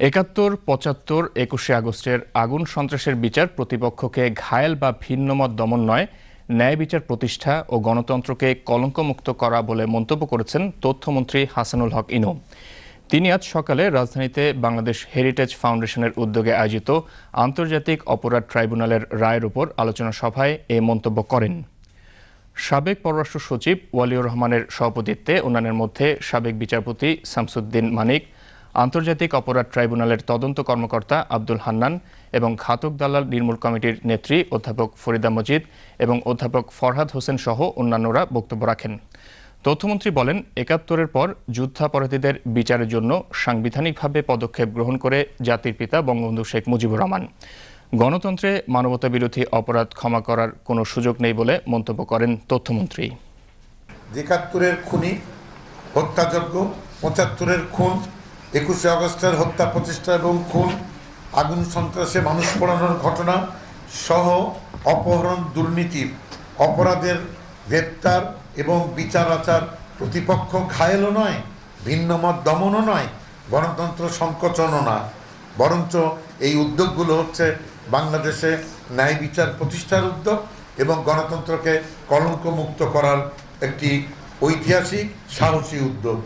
৭১, ৭৫, ২১শে আগস্টের আগুন সন্ত্রাসের বিচার প্রতিপক্ষকে ঘায়েল বা ভিন্নমত দমন নয়, ন্যায় বিচার প্রতিষ্ঠা ও গণতন্ত্রকে কলঙ্কমুক্ত করা বলে মন্তব্য করেছেন তথ্যমন্ত্রী হাসানুল হক ইনু। তিনি আজ সকালে রাজধানীতে বাংলাদেশ হেরিটেজ ফাউন্ডেশনের উদ্যোগে আয়োজিত আন্তর্জাতিক অপরাধ ট্রাইব্যুনালের রায়ের উপর আলোচনা সভায় এ মন্তব্য করেন। সাবেক পররাষ্ট্র সচিব ওয়ালিউর রহমানের সভাপতিত্বে অন্যান্যের মধ্যে সাবেক বিচারপতি শামসুদ্দিন মানিক, আন্তর্জাতিক অপরাধ ট্রাইব্যুনালের তদন্ত কর্মকর্তা আব্দুল হান্নান এবং ঘাতক দালাল নির্মূল কমিটির নেত্রী অধ্যাপক ফরিদা মজিদ এবং অধ্যাপক ফরহাদ হোসেন সহ অন্যান্যরা বক্তব্য রাখেন। তথ্যমন্ত্রী বলেন, ৭১-এর পর যুদ্ধাপরাধীদের বিচারের জন্য সাংবিধানিকভাবে পদক্ষেপ গ্রহণ করে জাতির পিতা বঙ্গবন্ধু শেখ মুজিবুর রহমান। গণতন্ত্রে মানবতাবিরোধী অপরাধ ক্ষমা করার কোনো সুযোগ নেই বলে মন্তব্য করেন তথ্যমন্ত্রী। ৭১-এর খুনি হত্যাযজ্ঞ, ৭৫-এর খুন, ২১শে আগস্টের হত্যা প্রচেষ্টা এবং খুন, আগুন সন্ত্রাসে মানুষ পোড়ানোর ঘটনা সহ অপহরণ, দুর্নীতি, অপরাধের গ্রেপ্তার এবং বিচার আচার প্রতিপক্ষ ঘায়েলও নয়, ভিন্নমত দমনও নয়, গণতন্ত্র সংকোচনও না, বরঞ্চ এই উদ্যোগগুলো হচ্ছে বাংলাদেশে ন্যায় বিচার প্রতিষ্ঠার উদ্যোগ এবং গণতন্ত্রকে কলঙ্কমুক্ত করার একটি ঐতিহাসিক সাহসী উদ্যোগ।